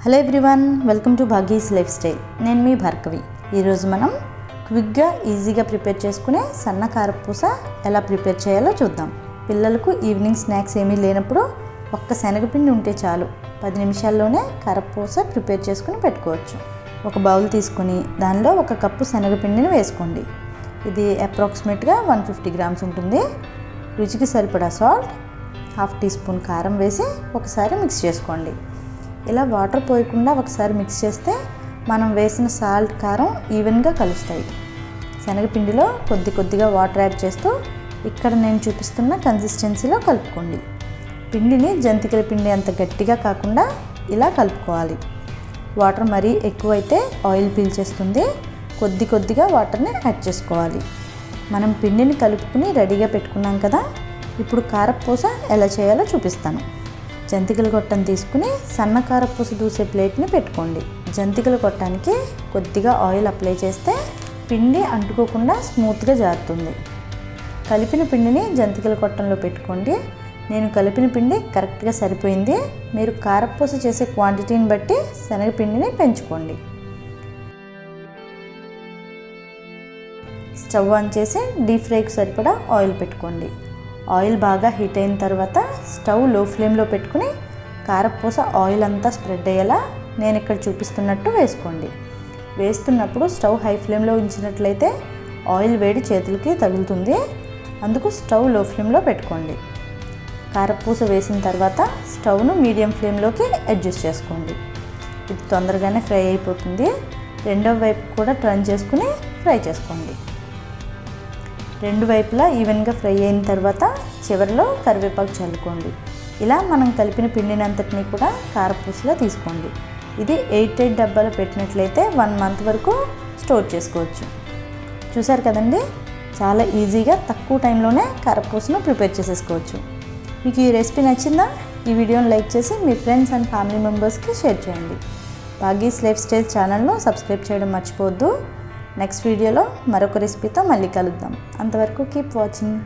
Hello everyone, welcome to Bhagi's lifestyle. నేను మీ భార్గవి. ఈరోజు మనం క్విక్గా ఈజీగా ప్రిపేర్ చేసుకునే సన్న కారపూస ఎలా ప్రిపేర్ చేయాలో చూద్దాం. పిల్లలకు ఈవినింగ్ స్నాక్స్ ఏమీ లేనప్పుడు ఒక్క శనగపిండి ఉంటే చాలు, 10 నిమిషాల్లోనే కారపూస ప్రిపేర్ చేసుకుని పెట్టుకోవచ్చు. ఒక బౌల్ తీసుకొని దానిలో 1 కప్పు శనగపిండిని వేసుకోండి. ఇది అప్రాక్సిమేట్గా 150 గ్రామ్స్ ఉంటుంది. రుచికి సరిపడా సాల్ట్, 1/2 టీ స్పూన్ కారం వేసి ఒకసారి మిక్స్ చేసుకోండి. ఇలా వాటర్ పోయకుండా ఒకసారి మిక్స్ చేస్తే మనం వేసిన సాల్ట్, కారం ఈవెన్గా కలుస్తాయి. శనగపిండిలో కొద్దిగా వాటర్ యాడ్ చేస్తూ ఇక్కడ నేను చూపిస్తున్న కన్సిస్టెన్సీలో కలుపుకోండి. పిండిని జంతికల పిండి అంత గట్టిగా కాకుండా ఇలా కలుపుకోవాలి. వాటర్ మరీ ఎక్కువైతే ఆయిల్ పీల్చేస్తుంది. కొద్దిగా వాటర్ని యాడ్ చేసుకోవాలి. మనం పిండిని కలుపుకుని రెడీగా పెట్టుకున్నాం కదా. ఇప్పుడు కారపూస ఎలా చేయాలో చూపిస్తాను. జంతికల గొట్టం తీసుకుని సన్న కారపూస దూసే ప్లేట్ని పెట్టుకోండి. జంతికల గొట్టానికి కొద్దిగా ఆయిల్ అప్లై చేస్తే పిండి అంటుకోకుండా స్మూత్గా జారుతుంది. కలిపిన పిండిని జంతికల గొట్టంలో పెట్టుకోండి. నేను కలిపిన పిండి కరెక్ట్గా సరిపోయింది. మీరు కారపూస చేసే క్వాంటిటీని బట్టి శనగపిండిని పెంచుకోండి. స్టవ్ ఆన్ చేసి డీప్ ఫ్రైకి సరిపడా ఆయిల్ పెట్టుకోండి. ఆయిల్ బాగా హీట్ అయిన తర్వాత స్టవ్ లో ఫ్లేమ్లో పెట్టుకుని కారపూస ఆయిల్ అంతా స్ప్రెడ్ అయ్యేలా నేను ఇక్కడ చూపిస్తున్నట్టు వేసుకోండి. వేస్తున్నప్పుడు స్టవ్ హై ఫ్లేమ్లో ఉంచినట్లయితే ఆయిల్ వేడి చేతులకి తగులుతుంది. అందుకు స్టవ్ లో ఫ్లేమ్లో పెట్టుకోండి. కారపూస వేసిన తర్వాత స్టవ్ను మీడియం ఫ్లేమ్లోకి అడ్జస్ట్ చేసుకోండి. ఇది తొందరగానే ఫ్రై అయిపోతుంది. రెండవ వైపు కూడా టర్న్ చేసుకుని ఫ్రై చేసుకోండి. రెండు వైపులా ఈవెన్గా ఫ్రై అయిన తర్వాత చివరిలో కరివేపాకు చల్లుకోండి. ఇలా మనం కలిపిన పిండిని అంతటినీ కూడా కారపూసలో తీసుకోండి. ఇది 8 డబ్బాలు పెట్టినట్లయితే 1 మంత్ వరకు స్టోర్ చేసుకోవచ్చు. చూసారు కదండి, చాలా ఈజీగా తక్కువ టైంలోనే కారపూసను ప్రిపేర్ చేసేసుకోవచ్చు. మీకు ఈ రెసిపీ నచ్చిందా? ఈ వీడియోని లైక్ చేసి మీ ఫ్రెండ్స్ అండ్ ఫ్యామిలీ మెంబర్స్కి షేర్ చేయండి. భాగీస్ లైఫ్ స్టైల్ ఛానల్ను సబ్స్క్రైబ్ చేయడం మర్చిపోవద్దు. నెక్స్ట్ వీడియోలో మరొక రెసిపీతో మళ్ళీ కలుద్దాం. అంతవరకు కీప్ వాచింగ్.